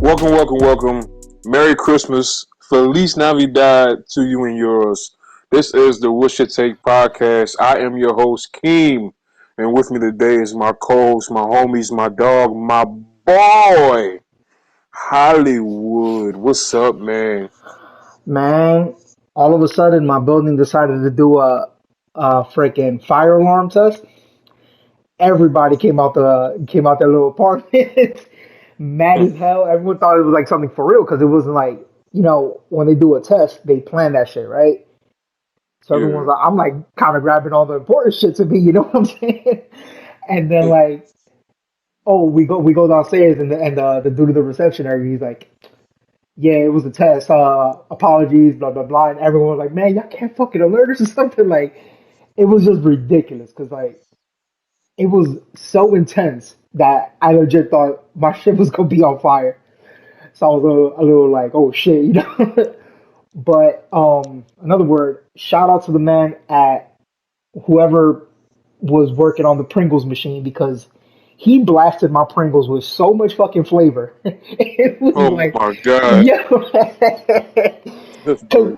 Welcome. Merry Christmas. Feliz Navidad to you and yours. This is the What's Your Take podcast. I am your host, Keem. And with me today is my co-host, my homies, my dog, my boy, Hollywood. What's up, man? Man, all of a sudden my building decided to do a freaking fire alarm test. Everybody came out their little apartment, mad as hell. Everyone thought it was like something for real because it wasn't like when they do a test, they plan that shit, right? So Yeah. everyone's like, I'm like kind of grabbing all the important shit to me, you know what I'm saying? And then like, oh, we go downstairs and the dude at the reception area, he's like, yeah, it was a test. Apologies, blah blah blah. And everyone was like, man, y'all can't fucking alert us or something. Like, it was just ridiculous because like it was so intense that I legit thought my shit was gonna be on fire. So I was a little like, oh shit, you know. But another word, shout out to the man at whoever was working on the Pringles machine because he blasted my Pringles with so much fucking flavor. It was Oh like, my God. yo, This because boy.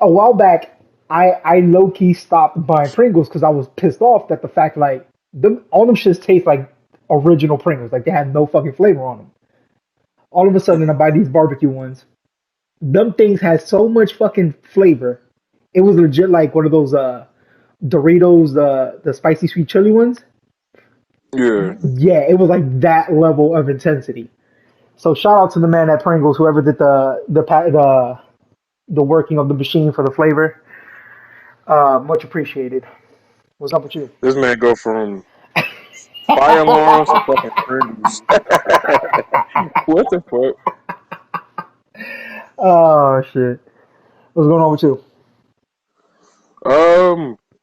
a while back, I low key stopped buying Pringles because I was pissed off that the fact like all them shits taste like original Pringles, like they had no fucking flavor on them. All of a sudden, I buy these barbecue ones. Them things had so much fucking flavor. It was legit like one of those Doritos, the spicy sweet chili ones. Yeah. Yeah, it was like that level of intensity. So shout out to the man at Pringles, whoever did the working of the machine for the flavor. Much appreciated. What's up with you? This man go from fire alarms to fucking Pringles. What the fuck? Oh shit. What's going on with you?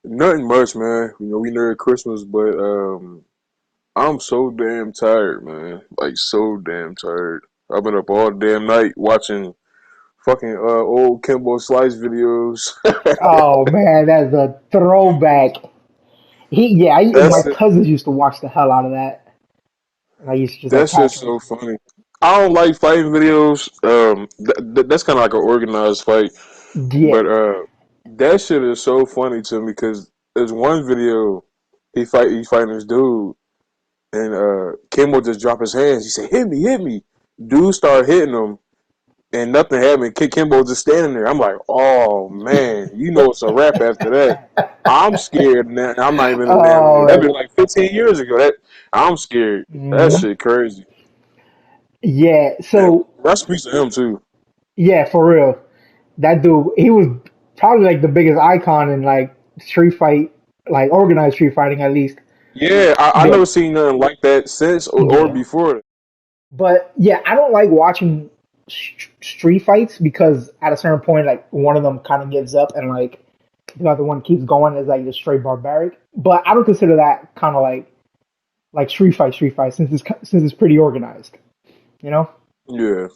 Nothing much, man. We know it's Christmas, but I'm so damn tired, man. Like so damn tired. I've been up all damn night watching fucking old Kimbo Slice videos. Oh man, that's a throwback. My That's it. cousins used to watch the hell out of that, and I used to just like That catch shit's them. so funny. I don't like fighting videos. That's kind of like an organized fight, Yeah, but that shit is so funny to me because there's one video he's fighting this dude. And Kimbo just dropped his hands. He said, hit me. Dude started hitting him, and nothing happened. Kimbo just standing there. I'm like, oh, man. It's a wrap after that. I'm scared now. I'm not even in the damn video. That uh, been like 15 years ago. I'm scared. That mhm. shit crazy. Yeah. And So recipes to him, too. yeah, for real, that dude, he was probably like the biggest icon in like street fight, like organized street fighting at least. Yeah, I Yeah, never seen nothing like that since or yeah. before. But yeah, I don't like watching street fights because at a certain point, like one of them kind of gives up and like the other one keeps going is like just straight barbaric. But I don't consider that kind of like street fight since it's pretty organized. You know. Yeah.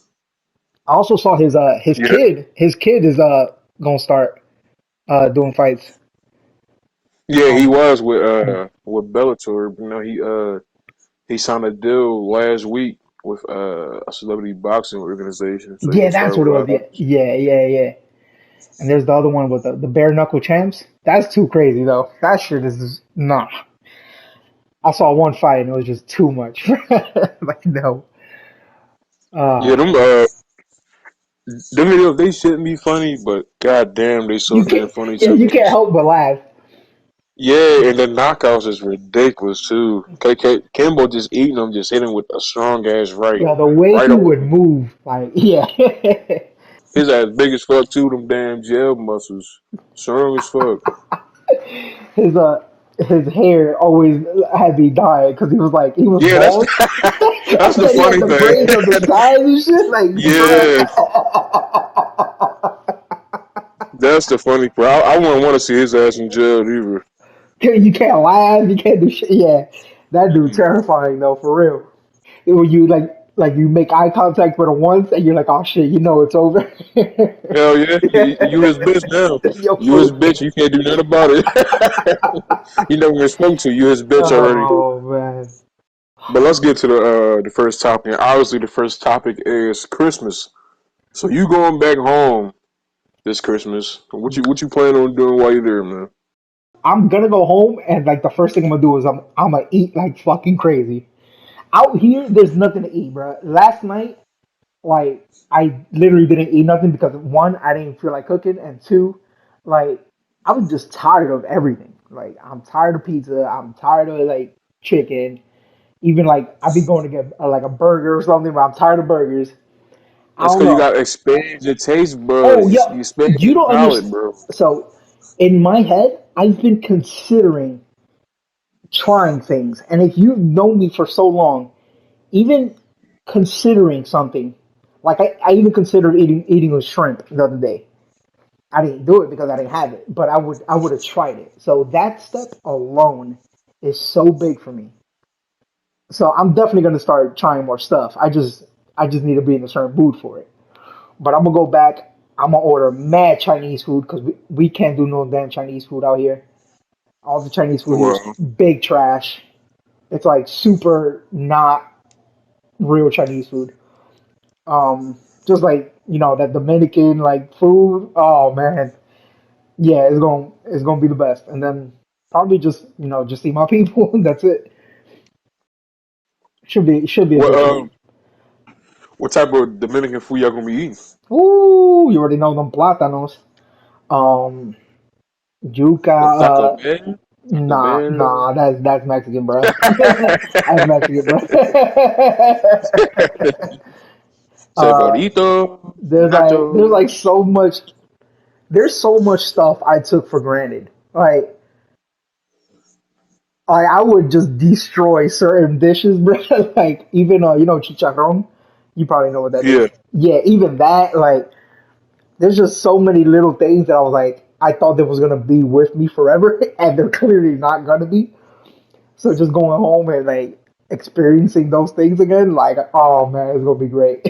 I also saw his Yeah. kid is gonna start doing fights. Yeah, he Um, was with Bellator. He signed a deal last week with a celebrity boxing organization, so he yeah, gonna that's start what it was. Yeah, boxing. yeah. And there's the other one with the bare knuckle champs. That's too crazy though. That shit is nah. I saw one fight and it was just too much. Like no. Yeah, Uh them videos they shouldn't be funny, but goddamn, they so you damn can't funny yeah, to you me. can't help but laugh. Yeah, and the knockouts is ridiculous too. Kimbo just eating them, just hitting with a strong ass right, Yeah, the way right he over would the. move, like yeah. His ass big as fuck too. Them damn gel muscles, strong as fuck. his his hair always had me dying because he was Yeah, that's bald that's and the then he had funny the thing. braids on the sides and shit like bruh. Yeah, that's the funny part. I wouldn't want to see his ass in jail either. You can't laugh, you can't do shit. Yeah, that dude Mm-mm. terrifying though, for real. When you like you make eye contact with him once and you're like, oh shit, you know it's over. Hell yeah, you his bitch now. Yo, You his bitch. You can't do nothing about it. You never been spoken to. You his bitch already. oh man. But let's get to the first topic. And obviously, the first topic is Christmas. So you going back home this Christmas? What you plan on doing while you're there, man? I'm gonna go home and like the first thing I'm gonna do is I'm gonna eat like fucking crazy. Out here, there's nothing to eat, bro. Last night, like I literally didn't eat nothing because one, I didn't feel like cooking, and two, like I was just tired of everything. Like I'm tired of pizza. I'm tired of like chicken. Even like I'd be going to get like a burger or something, but I'm tired of burgers. I That's don't because you know. got to expand your taste Oh, buds. yeah, You expand you your don't palate, understand. bro. So, in my head, I've been considering trying things, and if you've known me for so long, even considering something, like I even considered eating a shrimp the other day. I didn't do it because I didn't have it, but I would have tried it. So that step alone is so big for me. So I'm definitely gonna start trying more stuff. I just need to be in a certain mood for it. But I'm gonna go back. I'm gonna order mad Chinese food because we can't do no damn Chinese food out here. All the Chinese food here is Well, big trash. It's like super not real Chinese food. Just like that Dominican like food. Oh man, yeah, it's gonna be the best. And then probably just see my people. That's it. Should be a what good trip. what type of Dominican food y'all gonna be eating? Ooh, you already know them plátanos. Um, yuca. What Taco Bell? Taco Nah, Bell? nah, that's Mexican, bro. That's Mexican, bro. uh, Cebolito? there's like Nachos? so much stuff I took for granted. Like I would just destroy certain dishes, bro. Like even chicharrón. You probably know what that Yeah. is. Yeah, even that. Like there's just so many little things that I was like, I thought that was gonna be with me forever, and they're clearly not gonna be. So just going home and like experiencing those things again, like oh man, it's gonna be great.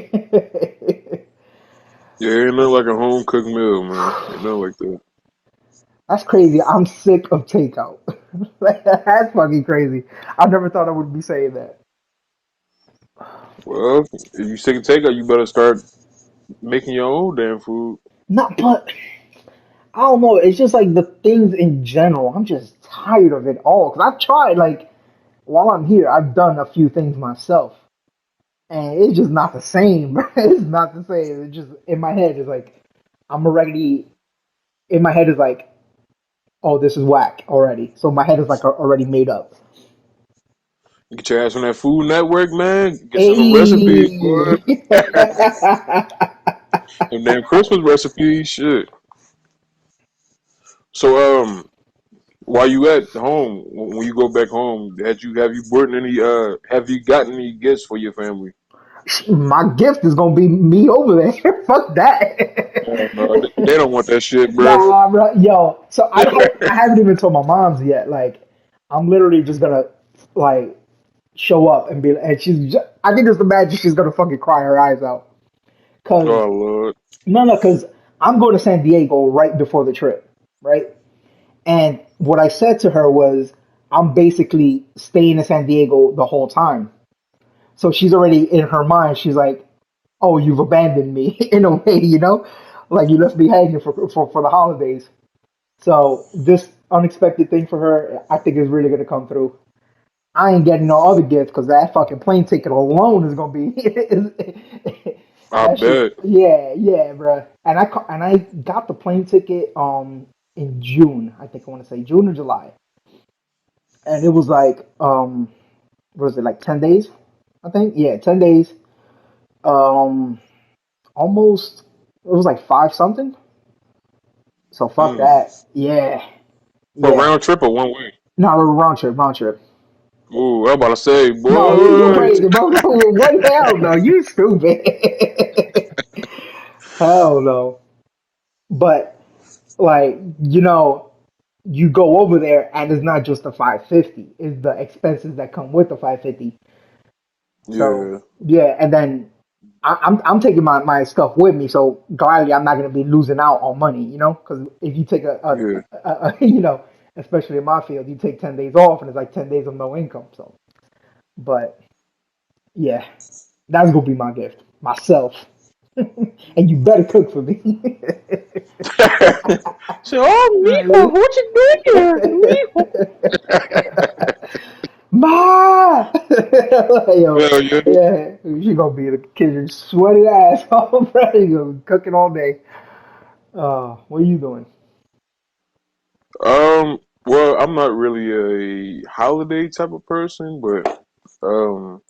Yeah, ain't nothing like a home cooked meal, man. Ain't nothing like that. That's crazy. I'm sick of takeout. That's fucking crazy. I never thought I would be saying that. Well, if you sick of takeout, you better start making your own damn food. Not, but I don't know. It's just like the things in general. I'm just tired of it all. Cause I've tried like while I'm here, I've done a few things myself, and it's just not the same. It's not the same. It's just in my head. It's like I'm already in my head is like, oh, this is whack already. So my head is like already made up. Get your ass on that Food Network, man. Get some of them recipes, boy. Hey, Them damn Christmas recipes, shit. So, while you at home, when you go back home, have you brought any have you gotten any gifts for your family? my gift is gonna be me over there. Fuck No, that. they don't want that shit, bro. Nah, bro, yo. So I haven't even told my mom's yet. Like, I'm literally just gonna like show up and be, and I can just imagine she's gonna fucking cry her eyes out. Cause Oh Lord, no, cause I'm going to San Diego right before the trip, right? And what I said to her was, I'm basically staying in San Diego the whole time. So she's already in her mind. She's like, "Oh, you've abandoned me in a way, like you left me hanging for the holidays." So this unexpected thing for her, I think is really gonna come through. I ain't getting no other gifts because that fucking plane ticket alone is gonna be I that shit. bet. Yeah, yeah, bruh. And I got the plane ticket in June. I think I want to say June or July, and it was like what was it like 10 days? I think yeah, 10 days. Um, almost it was like five something. So fuck Mm. that. Yeah, For a yeah. round trip or one way? No, round trip, round trip. Ooh, I'm about to say, No, you boy. crazy, bro. What hell no? You stupid. Hell no. But like, you go over there and it's not just the 550. It's the expenses that come with the 550. So Yeah, yeah, and then I'm taking my stuff with me. So gladly, I'm not gonna be losing out on money, because if you take yeah. especially in my field, you take 10 days off and it's like 10 days of no income. So But yeah, that's gonna be my gift, myself. And you better cook for me. So, oh, Mijo, what you doing here? Mijo. Ma! Yo, Well, yeah. yeah, she gonna be in the kitchen sweaty ass off, bro. You gonna be cooking all day. What are you doing? Well, I'm not really a holiday type of person, but um,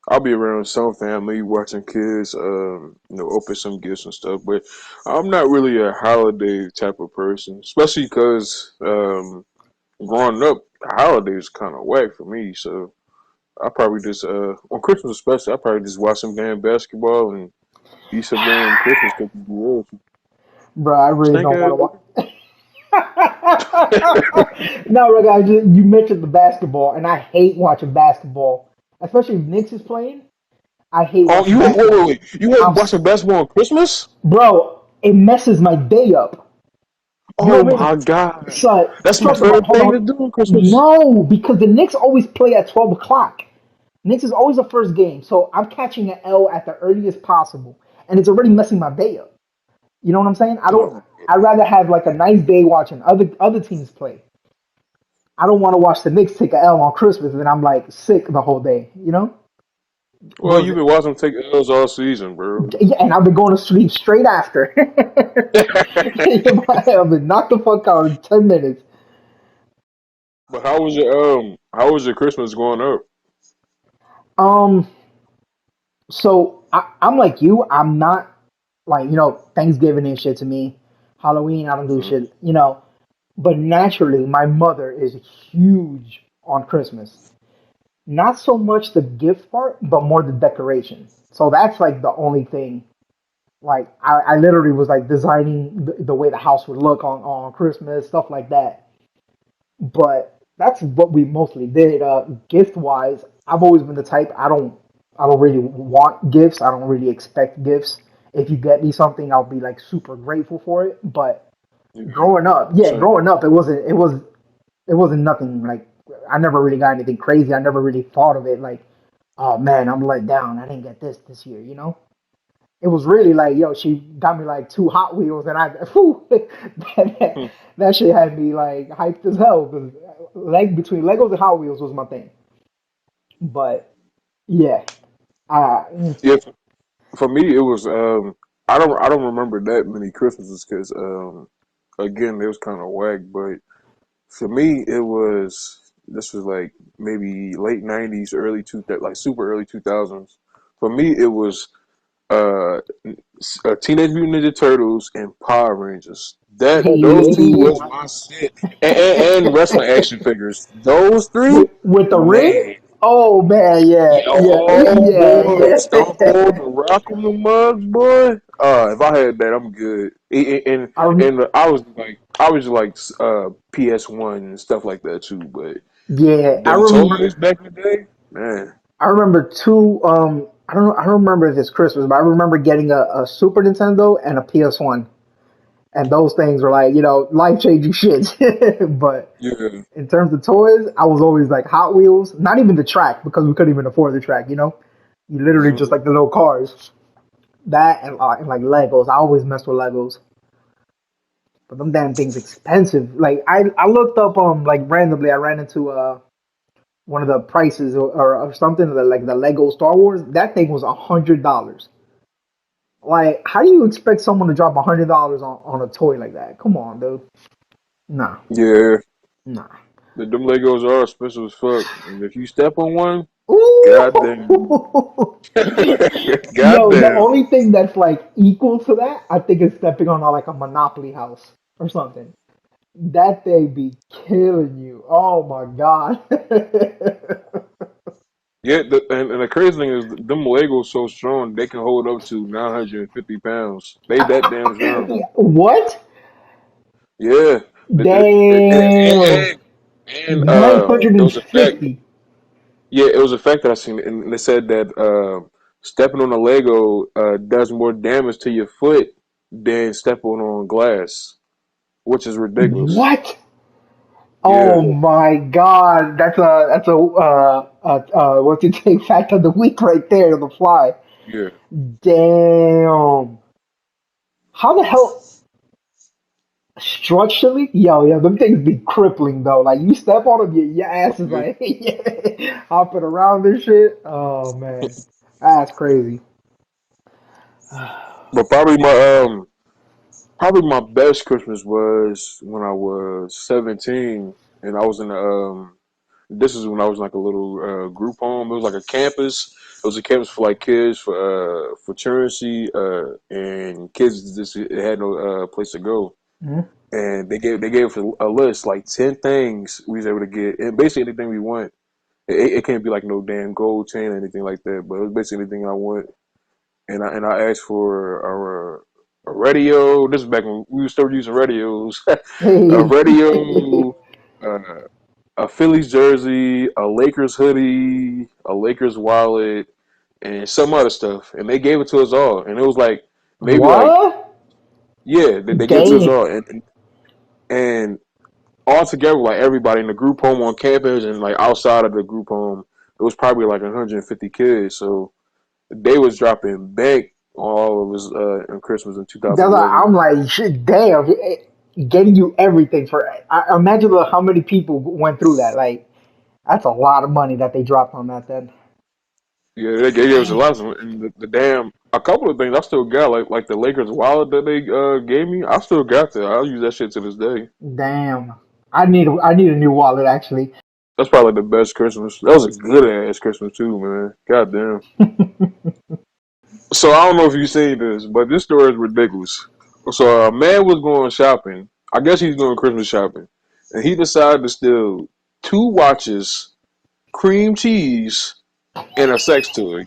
I'll be around some family, watching kids, open some gifts and stuff. But I'm not really a holiday type of person, especially because growing up, holidays kind of whack for me. So I probably just on Christmas especially, I probably just watch some damn basketball and eat some damn Christmas cookies. Bro, I really Stink don't want to ass. watch. No, Rick, you mentioned the basketball, and I hate watching basketball, especially if Knicks is playing. I hate Oh, watching you hate basketball. wait. You hate I'm, watching basketball on Christmas? bro, it messes my day up. You know Oh what I mean? my god, So, that's my first of all, favorite hold thing to on. do on Christmas. No, because the Knicks always play at 12 o'clock. Knicks is always the first game, so I'm catching an L at the earliest possible, and it's already messing my day up. You know what I'm saying? I don't. Oh, I'd rather have like a nice day watching other teams play. I don't want to watch the Knicks take a L on Christmas and I'm like sick the whole day. You know? well, Was you've it? been watching them take L's all season, bro. Yeah, and I've been going to sleep straight after. I've been knocked the fuck out in 10 minutes. But how was your Christmas growing up? Um, so I'm like you. I'm not like Thanksgiving and shit to me. Halloween, I don't do Mhm. shit. But naturally, my mother is huge on Christmas. Not so much the gift part, but more the decoration. So that's like the only thing. Like I literally was like designing the way the house would look on Christmas, stuff like that. But that's what we mostly did. Gift wise, I've always been the type I don't really want gifts. I don't really expect gifts. If you get me something, I'll be like super grateful for it. But Yeah, growing up, yeah, same. growing up, it wasn't nothing like I never really got anything crazy. I never really thought of it like, oh man, I'm let down. I didn't get this year. It was really like, yo, she got me like two Hot Wheels, and whew, Hmm. that shit had me like hyped as hell because between Legos and Hot Wheels was my thing. But yeah, uh, Yeah, for me it was I don't remember that many Christmases because again it was kind of whack. But for me it was this was like maybe late '90s, early two like super early 2000s. For me it was uh, Teenage Mutant Ninja Turtles and Power Rangers. Those two was my shit, and wrestling action figures. Those three, with the ring. man. Oh man, yeah, Yeah, yeah, oh yeah, boy, Stone Cold, yeah. The Rock on the mugs, boy. If I had that, I'm good. I rem- I was like PS1 and stuff like that too. But yeah, I them remember. toys back in the day, man. I remember two. I don't know. I don't remember if it's Christmas, but I remember getting a Super Nintendo and a PS1, and those things were like life changing shit. But Yeah. in terms of toys, I was always like Hot Wheels. Not even the track because we couldn't even afford the track. You literally just Hmm. like the little cars. That and like Legos. I always mess with Legos, but them damn things expensive. Like I looked up like randomly. I ran into one of the prices or something like the Lego Star Wars. That thing was $100. Like, how do you expect someone to drop $100 on a toy like that? Come on, dude. Nah, Yeah. nah. Them Legos are special as fuck. And if you step on one, goddamn. Ooh. Yo, the Goddamn. only thing that's like equal to that, I think, is stepping on like a Monopoly house or something. That thing be killing you. Oh my god. Yeah, and the crazy thing is, them Legos so strong they can hold up to 950 pounds. They that damn strong. What? Yeah, Damn. and there was a fact. 950. Yeah, it was a fact that I seen, and they said that stepping on a Lego does more damage to your foot than stepping on glass, which is ridiculous. What? Yeah, Oh my God, that's a what's it take fact of the week right there on the fly. yeah, Damn. How the hell structurally? Yo, them things be crippling though. Like you step on them, your ass is yeah. like hopping around and shit. Oh man, that's crazy. But probably my best Christmas was when I was 17 and I was in the this is when I was in like a little group home. It was like a campus. It was a campus for like kids for truancy and kids just had no place to go. Mhm. And they gave us a list like 10 things we was able to get, and basically anything we want. It can't be like no damn gold chain or anything like that, but it was basically anything I want. And I asked for a radio. This is back when we were still using radios. A Hey, radio, uh, a Phillies jersey, a Lakers hoodie, a Lakers wallet, and some other stuff. And they gave it to us all. And it was like maybe like what? yeah, they gave it to us Damn. all. And all together, like everybody in the group home on campus and like outside of the group home, it was probably like 150 kids. So they was dropping bank on all of us on Christmas in That's why 2011. I'm like, shit, damn, getting you everything for. I imagine how many people went through that. Like, that's a lot of money that they dropped on that. Then, Yeah, they gave us a damn, lot of, and the damn a couple of things I still got, like the Lakers wallet that they gave me. I still got that. I'll use that shit to this day. damn. I need a new wallet actually. That's probably the best Christmas. That was a good ass Christmas too, man. God damn. So I don't know if you seen this, but this story is ridiculous. So a man was going shopping. I guess he's doing Christmas shopping, and he decided to steal two watches, cream cheese, and a sex toy.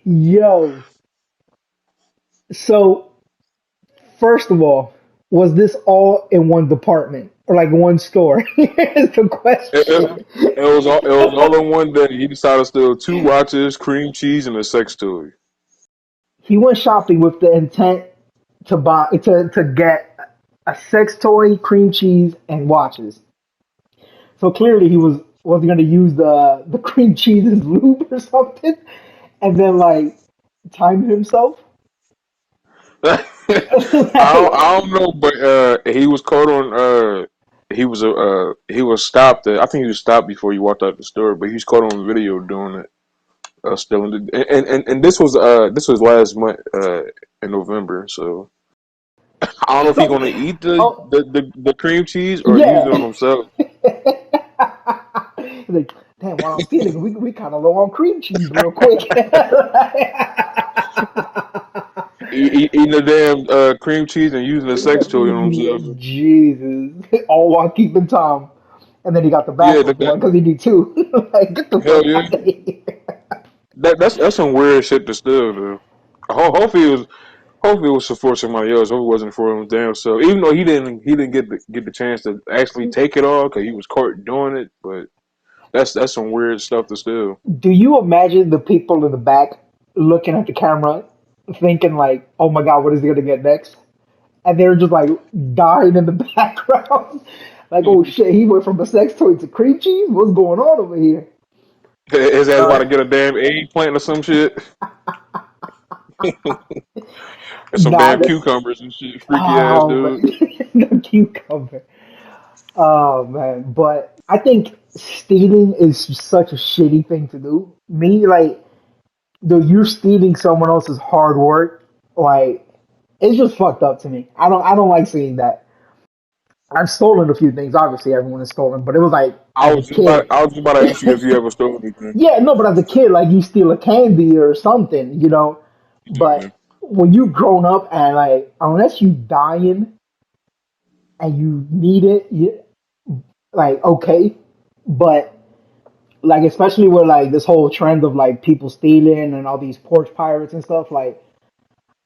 Yo, so first of all, was this all in one department or like one store? Here's the It, question. it, it was all in one day. He decided to steal two watches, cream cheese, and a sex toy. He went shopping with the intent to get a sex toy, cream cheese, and watches. So clearly he wasn't gonna use the cream cheese as lube or something, and then like time himself. Like, I don't know, but he was caught on. He was stopped. I think he was stopped before he walked out the store, but he's caught on video doing it. Still in the and this was last month in November. So I don't know if he's gonna eat oh the cream cheese or use it on yeah. himself. Like, damn, while I'm stealing, we kind of low on cream cheese real quick. Eating the damn cream cheese and using a sex toy on Yeah, himself. Jesus. All while keeping Tom. And then he got the Yeah, backup one because he need two. Like, get the hell fuck yeah. out of here. That's some weird shit to steal, though. Hopefully it was for somebody else. Hopefully it wasn't for him damn self. Even though he didn't get the chance to actually take it all because he was caught doing it. But that's some weird stuff to steal. Do you imagine the people in the back looking at the camera, thinking like, "Oh my God, what is he gonna get next?" And they're just like dying in the background, like, "Oh shit, he went from a sex toy to cream cheese. What's going on over here?" His ass about Uh, to get a damn eggplant or some shit and some nah, damn cucumbers and shit. Freaky ass oh dude. man, the cucumber. Oh man, but I think stealing is such a shitty thing to do. Me, like, though you're stealing someone else's hard work, like, it's just fucked up to me. I don't like seeing that. I've stolen a few things. Obviously, everyone has stolen, but it was like I as a was just about kid. I was just about to ask you if you ever stole anything. Yeah, no, but as a kid, like you steal a candy or something, you know. Yeah. But when you grown up and like, unless you dying and you need it, like okay, but like especially with like this whole trend of like people stealing and all these porch pirates and stuff, like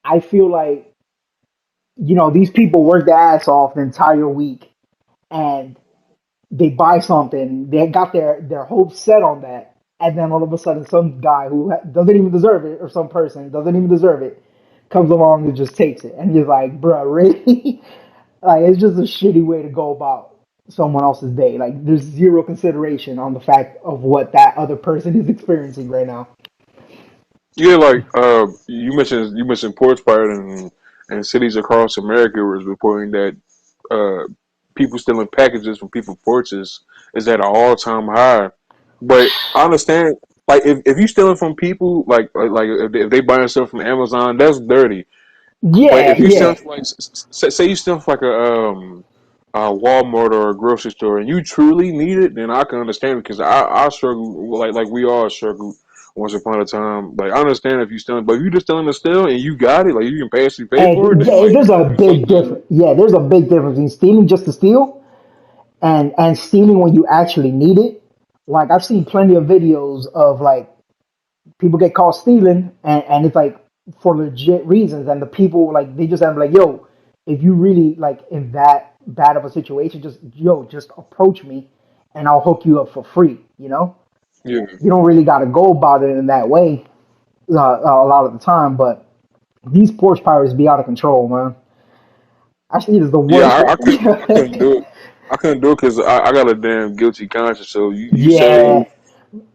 I feel like these people work their ass off the entire week and they buy something, they got their hopes set on that, and then all of a sudden some guy who doesn't even deserve it or some person doesn't even deserve it comes along and just takes it, and you're like, bro, really? Like, it's just a shitty way to go about someone else's day. Like, there's zero consideration on the fact of what that other person is experiencing right now. Yeah, like you mentioned porch pirate and cities across America was reporting that people stealing packages from people's porches is at an all time high. But I understand, like if you stealing from people, like if they buying stuff from Amazon, that's dirty. But Yeah, if you stealing yeah. from like say you stealing from like a Walmart or a grocery store and you truly need it, then I can understand because I struggle like we all struggle once upon a time. Like I understand if you stealing, but if you just stealing the steal and you got it, like you can actually pay for it, And then yeah, like there's a you fucked big up. difference. Yeah, there's a big difference between stealing just to steal and stealing when you actually need it. Like I've seen plenty of videos of like people get caught stealing and it's like for legit reasons and the people like they just have like, yo, if you really like in that bad of a situation, just approach me and I'll hook you up for free, you know? Yeah, You don't really gotta go about it in that way a lot of the time, but these porch pirates be out of control, man. I see it as the yeah, worst I couldn't do it. I couldn't do it because I got a damn guilty conscience. So you say Yeah.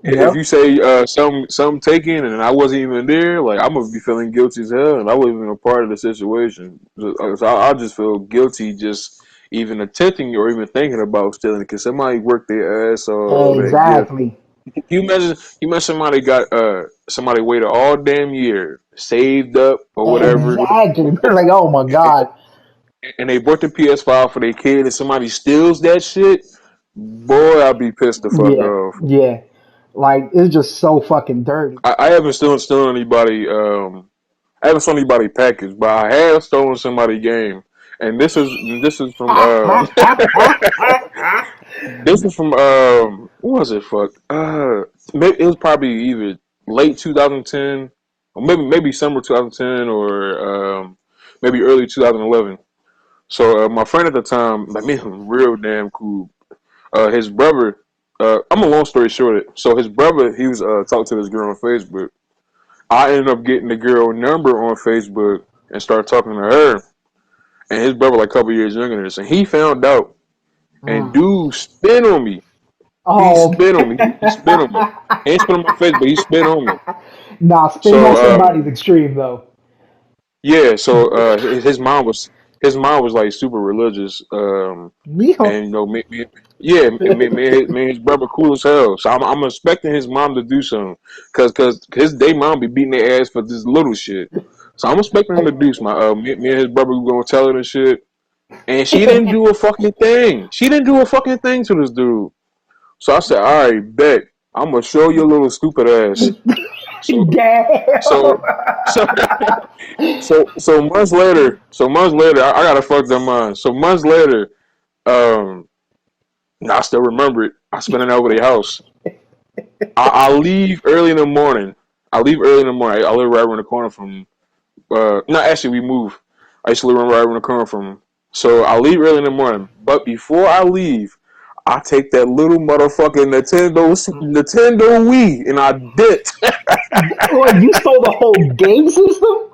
if you Yep. say some taken and I wasn't even there, like I'm gonna be feeling guilty as hell, and I wasn't even a part of the situation. So I just feel guilty just even attempting or even thinking about stealing because somebody worked their ass off that gift. Exactly. You imagine somebody got somebody waited all damn year, saved up or whatever, Exactly. Like, oh my God. and they bought the PS5 for their kid, and somebody steals that shit. Boy, I'd be pissed the fuck Yeah. off. Yeah. Like, it's just so fucking dirty. I haven't stolen anybody. I haven't stolen anybody package, but I have stolen somebody game, and this is from this is from what was it? Fuck. Maybe it was probably either late 2010 or maybe summer 2010 or maybe early 2011. So my friend at the time, like me, real damn cool. His brother. I'm a long story short. So his brother, he was talking to this girl on Facebook. I ended up getting the girl number on Facebook and started talking to her. And his brother, like a couple years younger than this, and he found out. And Mm. dude spit on me. He Oh. spit on me. He spit on me. He ain't spit on my face, but he spit on me. Nah, spitting on So somebody's extreme though. yeah. So his mom was like super religious. Mijo. And yeah, me and his brother cool as hell. So I'm expecting his mom to do something, cause his day mom be beating their ass for this little shit. So I'm expecting him to do some. Me and his brother we gonna tell her and shit, and she didn't do a fucking thing. She didn't do a fucking thing to this dude. So I said, all right, bet I'm gonna show your little stupid ass. So Damn. so so so months later, I gotta fuck them on. So months later, um. I still remember it. I spent an night over their house. I leave early in the morning. I leave early in the morning. I live right around the corner from. No, actually, we moved. I used to live right around the corner from. So I leave early in the morning. But before I leave, I take that little motherfucking Nintendo Wii and I dipped. What, you stole the whole game system?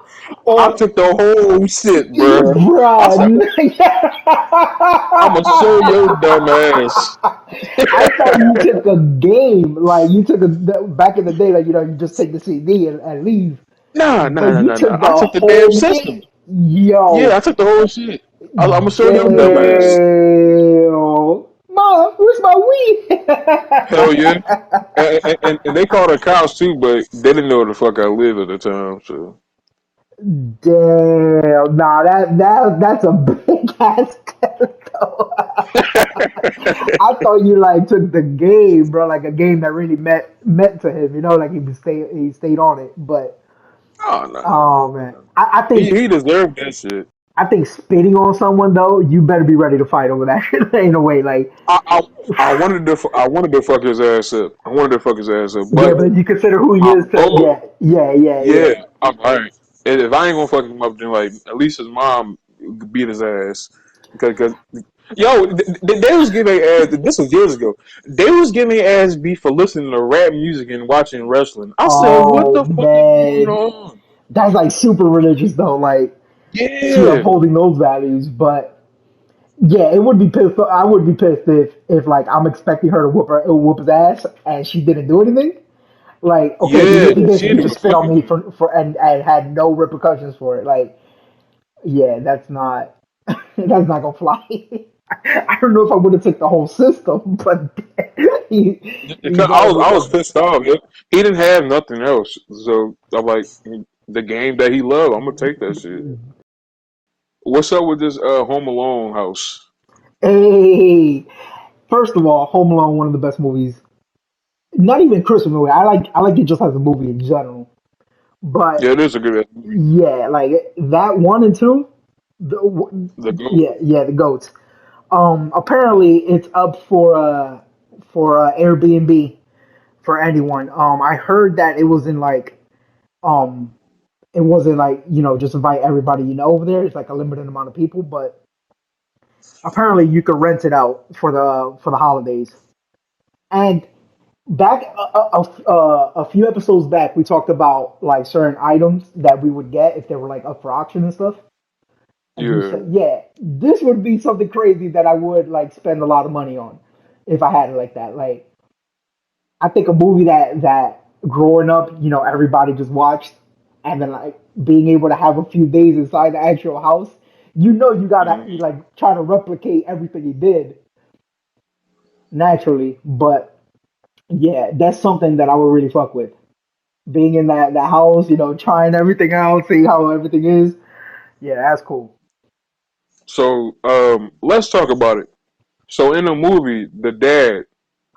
I Or took the whole shit, bro. I said, bruh. I'ma show your dumb ass. I thought you took a game, like you took a back in the day, like you just take the CD and leave. Nah, But nah, nah, you nah, nah. took I the took the damn whole system. game, Yeah, yo, I took the whole shit. I'm gonna show your dumb ass. damn, mom, where's my Hell yeah. Wii? And they called her cows too, but they didn't know where the fuck I lived at the time. So Damn, nah, that's a big ass step, though. I thought you like took the game, bro, like a game that really meant to him, like he stayed on it. But oh no, oh man, I think he deserved that shit. I think spitting on someone though, you better be ready to fight over that shit in a way. Like, I, I I wanted to fuck his ass up. I wanted to fuck his ass up, yeah, but but you consider who he I'm is to, broke. yeah. Yeah, I'm alright. If I ain't gonna fuck him up, then like at least his mom beat his ass because yo, they was giving ass. This was years ago. They was giving ass beef for listening to rap music and watching wrestling. I said, what Oh the fuck is going man, on? That's like super religious though. Like she Yeah, upholding those values, but yeah, it would be pissed. I would be pissed if like I'm expecting her to whoop his ass and she didn't do anything. Like, okay, yeah. he She didn't just even spit on fucking me do it. for and had no repercussions for it. Like, yeah, that's not that's not gonna fly. I don't know if I would have took the whole system, but he Because got it I with was pissed off. He didn't have nothing else, so I'm like, the game that he loved. I'm gonna take that shit. them. What's up with this Home Alone house? Hey, first of all, Home Alone, one of the best movies. Not even Christmas movie. I like it just as a movie in general. Yeah, But it is a good ass movie. yeah, like that one and two, The Goat. yeah, the goats. Apparently it's up for Airbnb for anyone. I heard that it was in like um it wasn't like just invite everybody over there. It's like a limited amount of people, but apparently you could rent it out for the holidays. And back a few episodes back, we talked about like certain items that we would get if they were like up for auction and stuff. And you Yeah. said, yeah, this would be something crazy that I would like spend a lot of money on if I had it like that. Like I think a movie that growing up, everybody just watched, and then like being able to have a few days inside the actual house, you gotta Mhm. like try to replicate everything he did naturally. But yeah, that's something that I would really fuck with. Being in that house, trying everything out, seeing how everything is. Yeah, that's cool. So let's talk about it. So in the movie, the dad.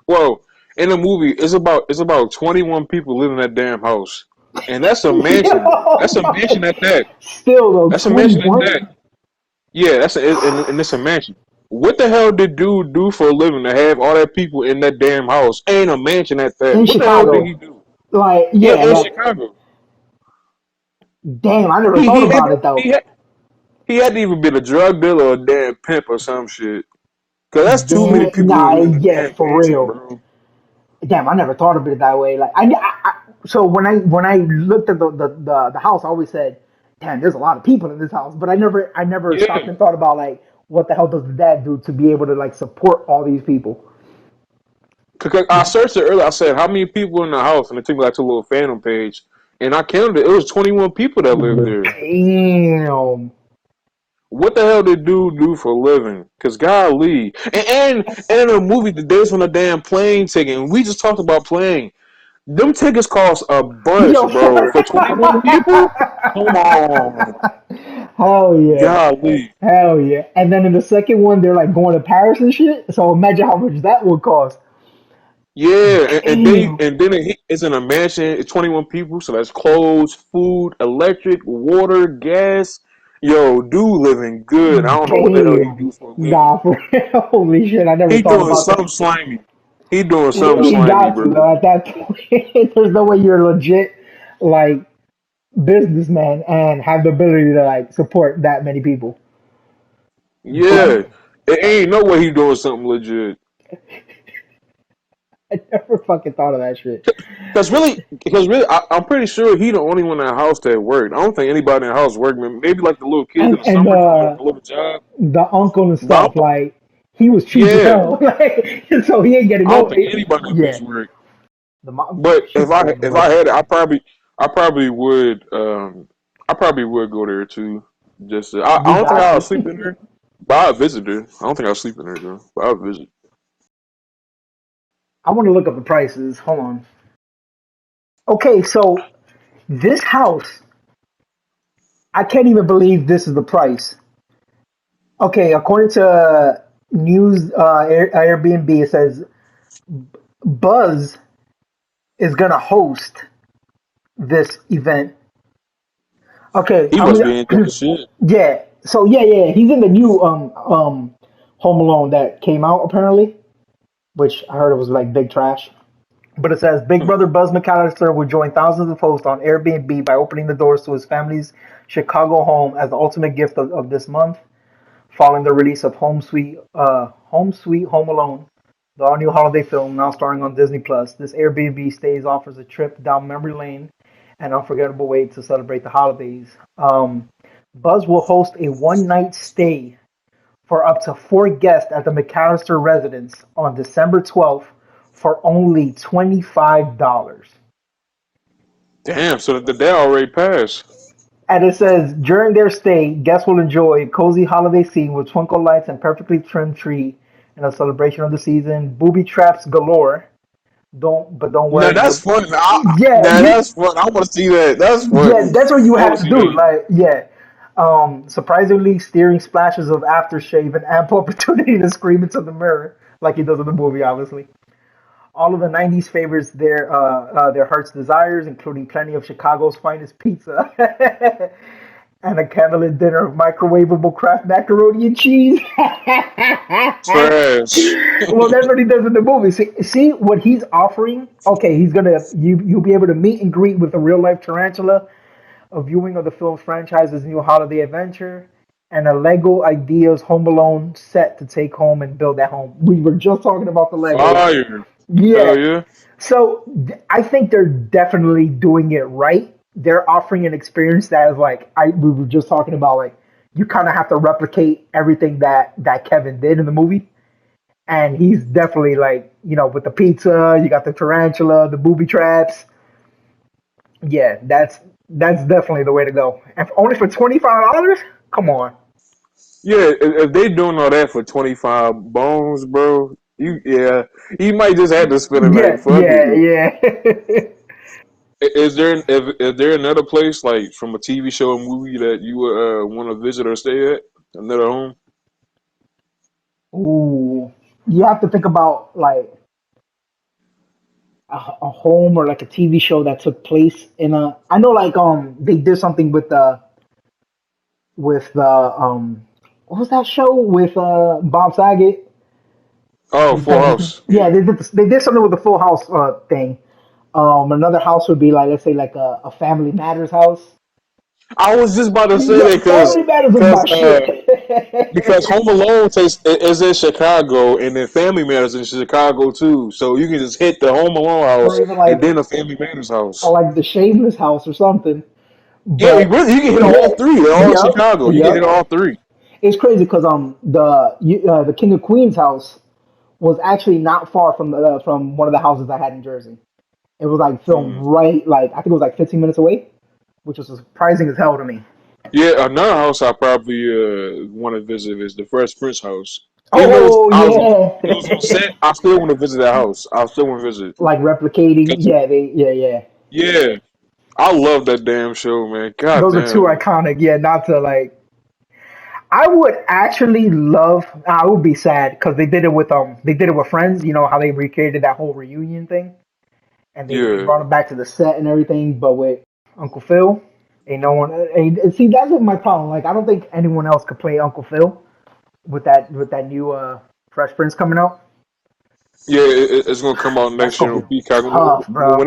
Well, in the movie, it's about 21 people living in that damn house, and that's a mansion. That's a Yo, mansion at that. still though, That's a mansion at 21. that. Yeah, and it's a mansion. What the hell did dude do for a living to have all that people in that damn house and a mansion at that? In What the hell did he Chicago. do? Like, Yeah, yeah, in like, Chicago. damn, I never He thought he had about it he though. had he had to even been a drug dealer or a damn pimp or some shit. Cause that's too many Damn, people to nah, live in a yeah, damn for mansion, real. bro. Damn, I never thought of it that way. Like, so when I looked at the house, I always said, damn, there's a lot of people in this house. But I never stopped Yeah. and thought about like, what the hell does the dad do to be able to like support all these people? Cause I searched it earlier. I said how many people in the house, and it took me like to a little fandom page, and I counted it. It was 21 people that lived there. Damn. What the hell did dude do for a living? Cause golly, and in the movie, the days on the damn plane ticket, and we just talked about plane. Them tickets cost a bunch, Yo, bro. For 21 people? Come on. hell yeah. Golly. Hell yeah. And then in the second one, they're like going to Paris and shit. So imagine how much that would cost. Yeah, Damn. and then it's in a mansion. It's 21 people, so that's clothes, food, electric, water, gas. Yo, dude living good. I don't know what the hell he Damn. do for a living. Nah, for real. Holy shit. I never He thought doing about that. something slimy. He doing something He slimy, got to, bro. though, at that point. There's no way you're legit, like, businessman and have the ability to, like, support that many people. Yeah, But it ain't no way he doing something legit. I never fucking thought of that shit. Because really, I'm pretty sure he the only one in the house that worked. I don't think anybody in the house worked. Maybe like the little kids in And the and summer doing a little job. the uncle and But stuff, like, he was cheap as yeah, hell. Like, so he ain't getting I don't no. think anybody in the Yeah. bitch worked. The mom, But she if probably I had to if I work. had it, I probably would go there too. Just I You don't think got I'll to. sleep in there, but I'll visit there. I don't think I'll sleep in there though, but I'll visit. I want to look up the prices. Hold on. Okay, so this house, I can't even believe this is the price. Okay, according to news Airbnb, it says Buzz is gonna host this event. Okay, He I'm must be enjoying the gonna. shit. Yeah. So yeah, he's in the new Home Alone that came out apparently, which I heard it was like big trash. But it says Big Brother Buzz McAllister will join thousands of hosts on Airbnb by opening the doors to his family's Chicago home as the ultimate gift of this month, following the release of Home Sweet Home Alone, the all-new holiday film now starring on Disney Plus. This Airbnb stays offers a trip down memory lane an unforgettable way to celebrate the holidays. Buzz will host a one-night stay for up to 4 guests at the McAllister residence on December 12th for only $25. Damn, so the day already passed. And it says during their stay, guests will enjoy a cozy holiday scene with twinkle lights and perfectly trimmed tree in a celebration of the season. Booby traps galore. Don't Now worry. that's fun. Yeah, Now that's fun. I want to see that. That's yeah, funny. that's what you I want have to to see do. that. Like, yeah. Surprisingly, steering splashes of aftershave and ample opportunity to scream into the mirror, like he does in the movie, obviously. All of the '90s favorites their heart's desires, including plenty of Chicago's finest pizza and a candlelit dinner of microwavable Kraft macaroni and cheese. Trash. Well, that's what he does in the movie. See what he's offering. Okay, he's gonna you'll be able to meet and greet with a real life tarantula, a viewing of the film's franchise's new holiday adventure, and a Lego Ideas Home Alone set to take home and build at home. We were just talking about the Legos. Fire. Yeah. Hell yeah. So I think they're definitely doing it right. They're offering an experience that is like we were just talking about. Like you kind of have to replicate everything that Kevin did in the movie, and he's definitely like with the pizza, you got the tarantula, the booby traps. Yeah, that's definitely the way to go. And only for $25? Come on. Yeah, if they doing all that for 25 bones, bro, you might just have to spend it Yeah, like fuck yeah, it. yeah. Is there another place like from a TV show or movie that you would want to visit or stay at? Another home? Ooh, you have to think about like a home or like a TV show that took place in a. I know like they did something with the what was that show with Bob Saget? Oh, I'm Full trying to, House. yeah, Yeah. they did something with the Full House thing. Another house would be like let's say like a Family Matters house. I was just about to say Yeah, that Family Matters is cause my shit. because Home Alone is in Chicago and then Family Matters in Chicago too. So you can just hit the Home Alone Or house even and like then the Family Matters or house. like the Shameless house or something. Yeah, But you can hit all yeah, three. They're all in yep, Chicago. You can hit yep. all three. It's crazy because the King of Queens house was actually not far from one of the houses I had in Jersey. It was like filmed Mm. right like I think it was like 15 minutes away, which was surprising as hell to me. Yeah, another house I probably want to visit is the Fresh Prince house. Even though Oh it was on yeah, set, I still want to visit that house. I still want to visit. like replicating. 'Cause, Yeah, yeah. yeah, I love that damn show, man. God Those are two damn. iconic. Yeah, not to like. I would actually love. I would be sad because they did it with Friends. You know how they recreated that whole reunion thing, and they Yeah. brought him back to the set and everything. But with Uncle Phil, ain't no one. And see, that's my problem. Like, I don't think anyone else could play Uncle Phil with that new Fresh Prince coming out. Yeah, it's gonna come out That's next year gonna on be Peacock. tough, bro. When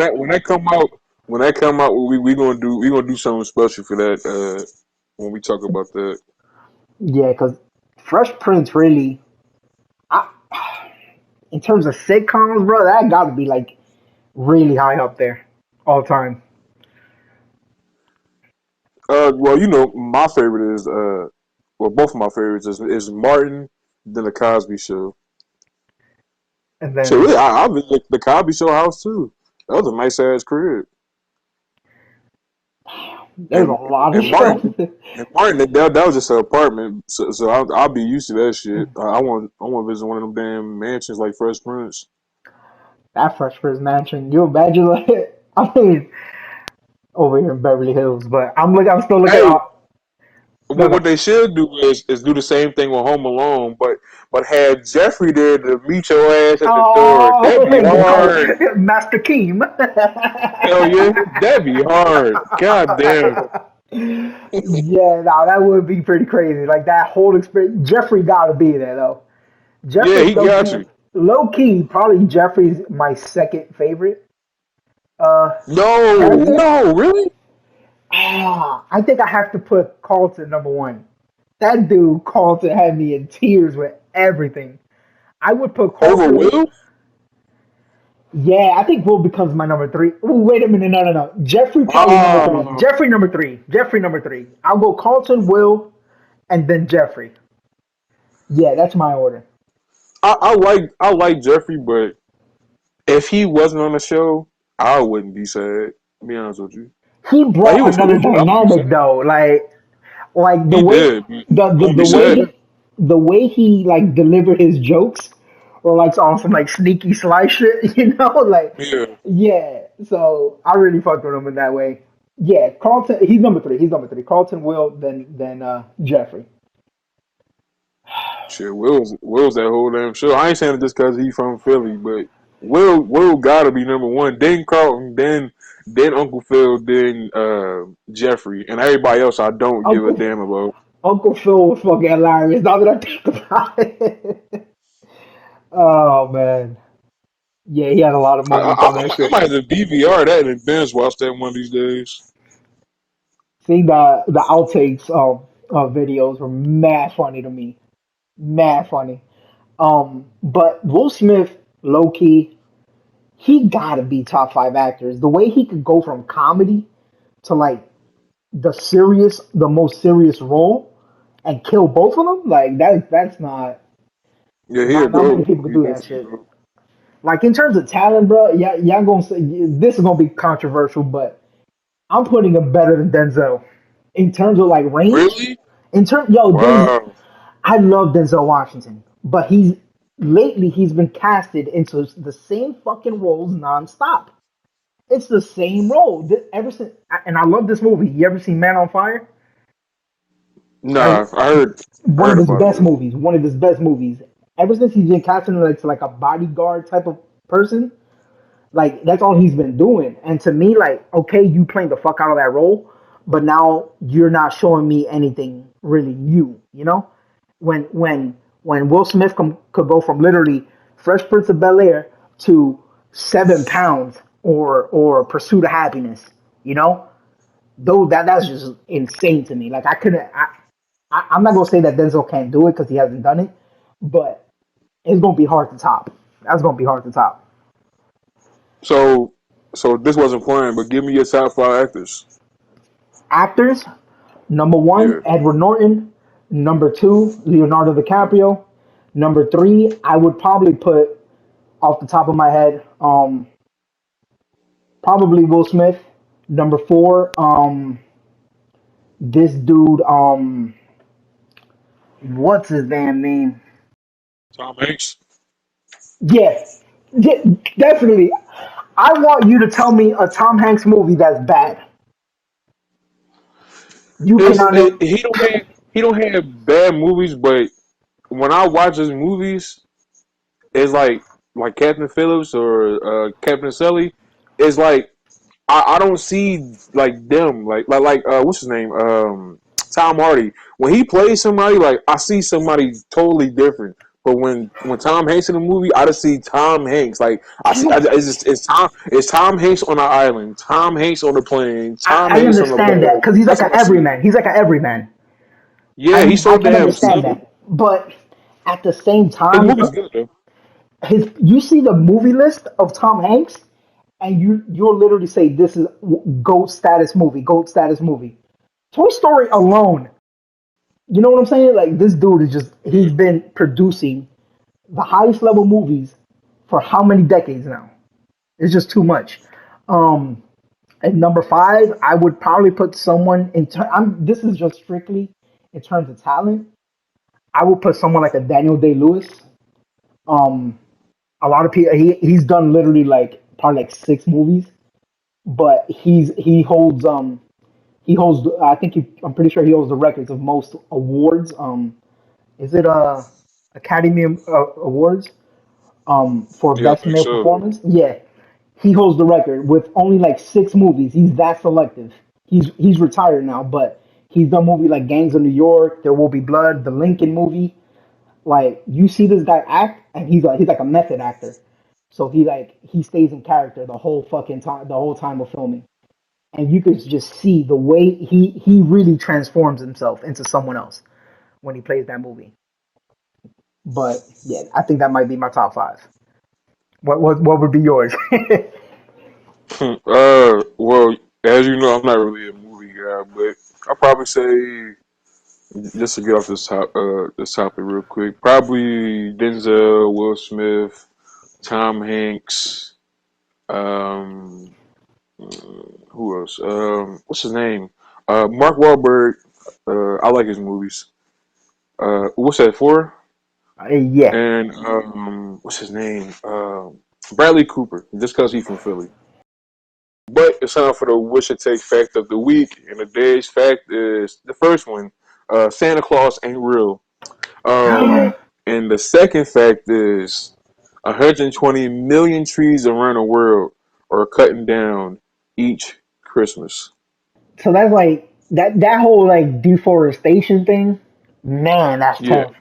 that come out, we gonna do something special for that. When we talk about that. Yeah, because Fresh Prince really, I, in terms of sitcoms, bro, that got to be like really high up there all time. Well, my favorite is well, both of my favorites is Martin, then the Cosby Show. And So then really, I visit the Cosby Show house too. That was a nice ass crib. there's a And lot of and shows. Martin, that was just an apartment. So I'll be used to that shit. I want to visit one of them damn mansions like Fresh Prince. That Fresh Prince mansion, you imagine like I mean over here in Beverly Hills, but I'm still looking Hey, out. No, what no. they should do is do the same thing with Home Alone, but have Jeffrey there to meet your ass at the door. Oh, That'd be go hard. Master Keem. Hell yeah, that'd be hard. God damn. Yeah, no, that would be pretty crazy. Like that whole experience. Jeffrey got to be there though. Yeah, Jeffrey he got you. low key, probably Jeffrey's my second favorite uh No, character. no, really? I think I have to put Carlton number one. That dude Carlton had me in tears with everything. I would put Over Carlton. Will? Yeah, I think Will becomes my number three. Ooh, wait a minute, no. Jeffrey probably number three. Oh, Jeffrey number three. Jeffrey number three. I'll go Carlton, Will, and then Jeffrey. Yeah, that's my order. I like Jeffrey, but if he wasn't on the show, I wouldn't be sad. To be honest with you, He like he brought was another cool, but I wouldn't be dynamic sad. though. Like the He way did. You wouldn't the be way sad. the way he like delivered his jokes or like on some like sneaky sly shit, you know, like Yeah. yeah. So I really fucked with him in that way. Yeah, Carlton. He's number three. He's number three. Carlton, Will, then Jeffrey. Shit, Will's that whole damn show. I ain't saying it just because he from Philly, but Will gotta be number one. Then Carlton, then Uncle Phil, then Jeffrey, and everybody else I don't give a Uncle damn about. Uncle Phil was fucking hilarious. Now that I think about it. Oh man. Yeah, he had a lot of I, moments I, on I that might I shit. might have to DVR that and binge watch that one of these days. Seeing the outtakes videos were mad funny to me. Mad funny. But Will Smith, low key, he gotta be top five actors. The way he could go from comedy to like the most serious role and kill both of them, like that's Yeah, he a not many goat. people could He do that definitely a shit. goat. Like in terms of talent, bro, yeah, y'all gonna say this is gonna be controversial, but I'm putting him better than Denzel in terms of like range. Really? In terms, yo, Wow. I love Denzel Washington, but he's been casted into the same fucking roles nonstop. It's the same role ever since, and I love this movie. You ever seen Man on Fire? Right, Nah, I one of heard his about best that. movies. One of his best movies. Ever since he's been casted like to like a bodyguard type of person, like that's all he's been doing. And to me, like, okay, you playing the fuck out of that role, but now you're not showing me anything really new. You know, when Will Smith could go from literally Fresh Prince of Bel Air to 7 pounds or Pursuit of Happiness. You know, though that's just insane to me. Like I couldn't. I'm not gonna say that Denzel can't do it because he hasn't done it, but it's gonna be hard to top. That's gonna be hard to top. So, so this wasn't planned, but give me your top five actors. Actors, number Yeah. one, Edward Norton. Number two, Leonardo DiCaprio. Number three, I would probably put off the top of my head, probably Will Smith. Number four, this dude, what's his damn name? Tom Hanks. Yeah, yeah, definitely. I want you to tell me a Tom Hanks movie that's bad. You It's cannot. it, he don't have bad movies, but when I watch his movies, it's like Captain Phillips or Captain Sully. It's like I don't see like them like what's his name Tom Hardy when he plays somebody like I see somebody totally different. But when Tom Hanks in the movie, I just see Tom Hanks. Like it's Tom Hanks on an island, Tom Hanks on the plane, Tom I Hanks on the understand that boat. because he's like That's an what I see. everyman. He's like an everyman. Yeah, he's I so can damn understand simple. that, but at the same His time, movie's good though. his you see the movie list of Tom Hanks, and you'll literally say this is goat status movie, goat status movie. Toy Story alone, you know what I'm saying? Like this dude is just Yeah. he's been producing the highest level movies for how many decades now? It's just too much. Um, at number five, I would probably put someone in. This is just strictly in terms of talent. I would put someone like a Daniel Day Lewis. Um, a lot of people he's done literally like probably like 6 movies, but he holds I think I'm pretty sure he holds the records of most awards. Is it Academy Awards for Yeah, I best think male so. performance? Yeah, he holds the record with only like 6 movies. He's that selective. He's retired now, but he's done movies like Gangs of New York, There Will Be Blood, the Lincoln movie. Like you see this guy act, and he's like a method actor. So he stays in character the whole fucking time, the whole time of filming, and you could just see the way he really transforms himself into someone else when he plays that movie. But yeah, I think that might be my top five. What would be yours? Well, as you know, I'm not really a movie guy, but I'll probably say just to get off this topic real quick, probably Denzel, Will Smith, Tom Hanks, um, who else? What's his name? Mark Wahlberg. I like his movies. What's that for? Yeah. And what's his name? Bradley Cooper, just because he's from Philly. But it's time for the wish it take fact of the week, and the day's fact is the first one: Santa Claus ain't real. And the second fact is 120 million trees around the world are cutting down each Christmas. So that's like that whole like deforestation thing. Man, that's Yeah, tough.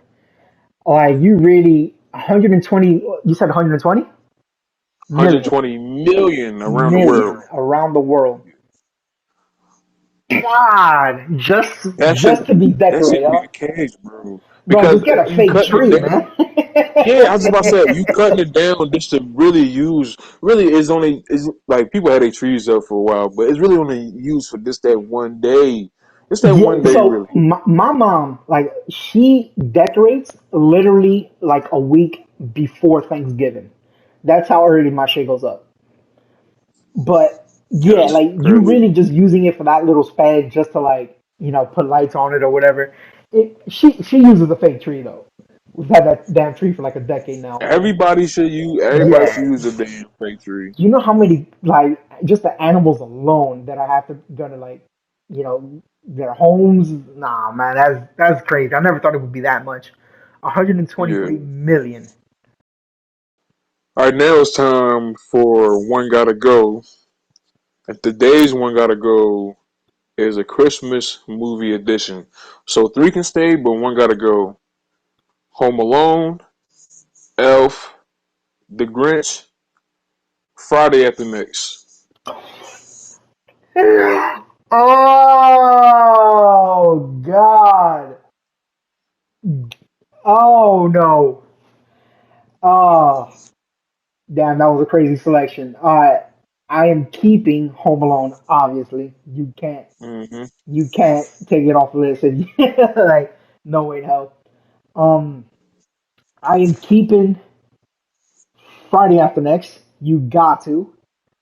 Like you really 120. You said 120 million 120 million around the million world. around the world. God, just That just should to be that decorated, shouldn't be huh? the case, bro. Bro, Because just get a you fake cutting it tree, down. man. Yeah, I was about to say you cutting it down just to really use. Really, is only is like people had their trees up for a while, but it's really only used for just that one day. It's that Yeah, one day, so really. my mom, like, she decorates literally like a week before Thanksgiving. That's how early my shit goes up. But Yeah, yeah, that's like you crazy. really just using it for that little span just to like, put lights on it or whatever. She uses a fake tree though. We've had that damn tree for like a decade now, and Everybody should use. Everybody should yeah, use a damn fake tree. you know how many like just the animals alone that I have to gonna like, their homes. Nah, man, that's crazy. I never thought it would be that much. Yeah. 123 million. All right, now it's time for one gotta go. And today's one gotta go is a Christmas movie edition. So three can stay, but one gotta go. Home Alone, Elf, The Grinch, Friday After Next. Oh God. Oh no. Oh damn, that was a crazy selection. I am keeping Home Alone. Obviously, Hmm. you can't take it off the list. And like, no way in hell. Um, I am keeping Friday After Next. You got to.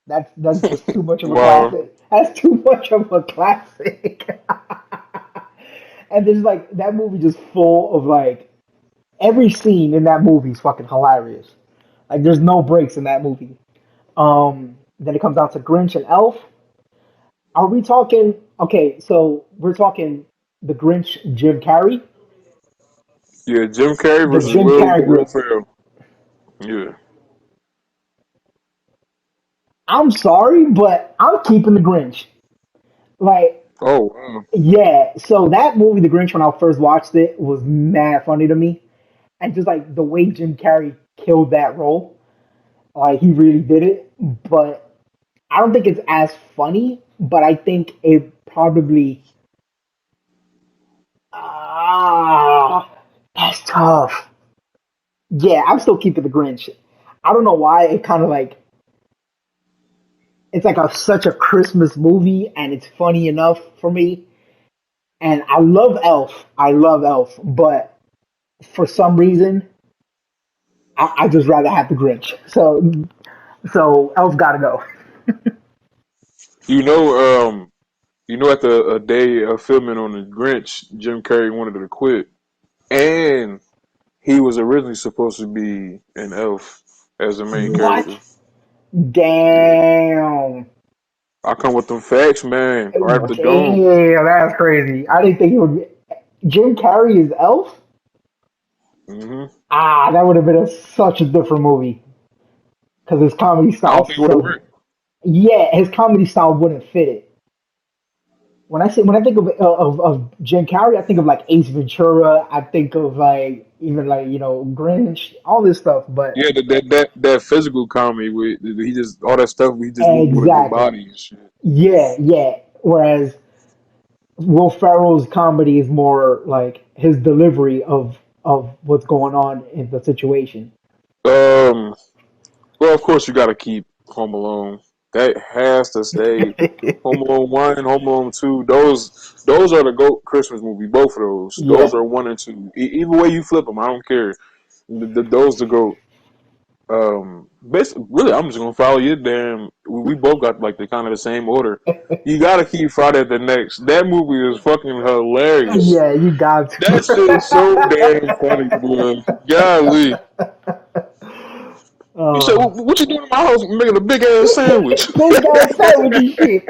That's just too much of a Wow. classic. That's too much of a classic. And there's like that movie just full of like every scene in that movie is fucking hilarious. Like there's no breaks in that movie. Then it comes down to Grinch and Elf. Are we talking? Okay, so we're talking the Grinch, Jim Carrey, Yeah, Jim Carrey the versus Jim Will Carrey Will group. Ferrell. Yeah. I'm sorry, but I'm keeping the Grinch. Like, Oh wow. yeah. So that movie, The Grinch, when I first watched it, was mad funny to me, and just like the way Jim Carrey killed that role, like he really did it. But I don't think it's as funny. But I think it probably that's tough. Yeah, I'm still keeping the Grinch. I don't know why it kind of like it's like such a Christmas movie and it's funny enough for me. And I love Elf. I love Elf, but for some reason, I just rather have the Grinch. So Elf gotta go. You know, at the a day of filming on the Grinch, Jim Carrey wanted to quit, and he was originally supposed to be an elf as the main What? character. Yeah, Damn. I come with them facts, man. Right up the dome. Damn, that's crazy. I didn't think it would be. Jim Carrey is Elf? Hmm. That would have been such a different movie because his comedy I style don't think it would have so worked. yeah, his comedy style wouldn't fit it. When I think of Jim Carrey, I think of like Ace Ventura. I think of like even like Grinch, all this stuff. But Yeah, that physical comedy with he just all that stuff. He just moving with his exactly, body and shit. yeah, yeah. Whereas Will Ferrell's comedy is more like his delivery of what's going on in the situation. Um, Well, of course, you got to keep Home Alone. That has to stay. Home Alone 1 and Home Alone 2. Those are the GOAT Christmas movie. Both of those. Those Yeah. are 1 and 2. Either way you flip them, I don't care. Those the GOAT. Basically, really, I'm just gonna follow you. Damn, we both got like the kind of the same order. You gotta keep Friday the Next. That movie is fucking hilarious. Yeah, you got That shit is so damn funny, boy. Golly. You said, to. what you doing in my house making a big ass sandwich? Big ass sandwich and shit.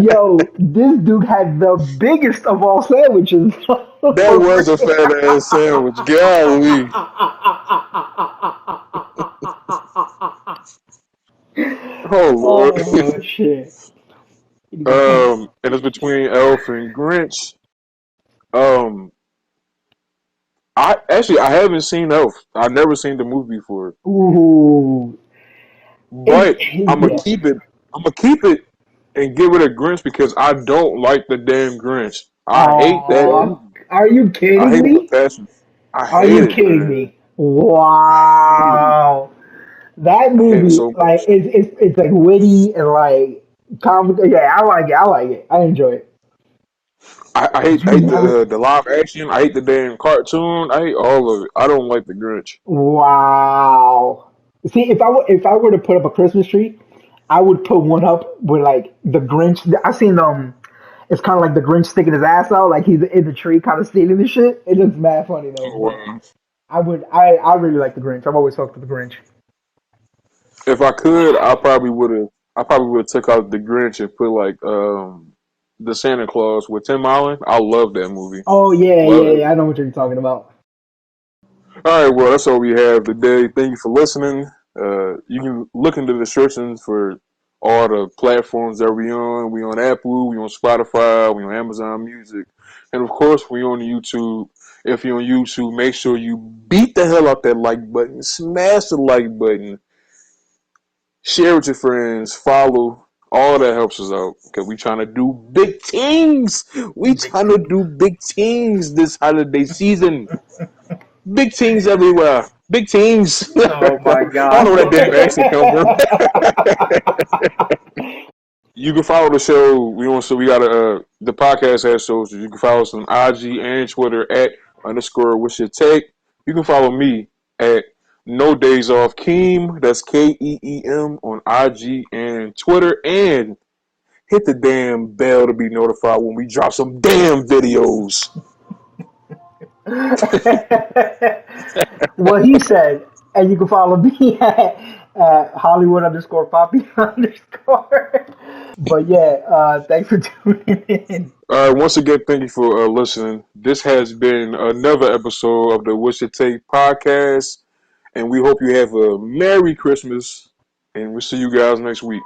Yo, this dude had the biggest of all sandwiches. That For was a real. fat ass sandwich. Golly. Oh, Lord. Oh shit. You can find- And it's between Elf and Grinch. Um, I haven't seen Elf. I've never seen the movie before. Ooh. But I'm gonna Yeah. keep it. I'm gonna keep it and get rid of Grinch because I don't like the damn Grinch. I hate that Aw. movie. Are you I kidding hate it with me? passion. I Are hate you it, kidding man. me? I hate it. Wow. That I hate it movie, so like, much. it's like witty and like comic. Yeah, I like it. I like it. I enjoy it. I You hate never. the live action. I hate the damn cartoon. I hate all of it. I don't like the Grinch. Wow. See, if I were to put up a Christmas tree, I would put one up with like the Grinch. I seen it's kind of like the Grinch sticking his ass out, like he's in the tree, kind of stealing the shit. It looks mad funny though, Oh, but wow. I really like the Grinch. I've always fucked with the Grinch. If I could, I probably would have took out the Grinch and put like the Santa Claus with Tim Allen. I love that movie. Oh yeah, Love yeah, it. yeah. I know what you're talking about. All right, well, that's all we have today. Thank you for listening. You can look into the descriptions for all the platforms that we on. We on Apple, we on Spotify, we on Amazon Music, and of course, we on YouTube. If you're on YouTube, make sure you beat the hell out that like button, smash the like button, share with your friends, follow. All that helps us out because we trying to do big things. We Big trying to team. do big things this holiday season. Big teams everywhere. Big teams. Oh my I don't god. know where that damn accent come from. You can follow the show. We got the podcast has socials. You can follow us on IG and Twitter at _ what's your take. You can follow me at No Days Off Keem. That's KEEM on IG and Twitter. And hit the damn bell to be notified when we drop some damn videos. What he said, and you can follow me at Hollywood _ Poppy _. But yeah, thanks for tuning in. All right, once again, thank you for listening. This has been another episode of the What's Your Take podcast, and we hope you have a Merry Christmas, and we'll see you guys next week.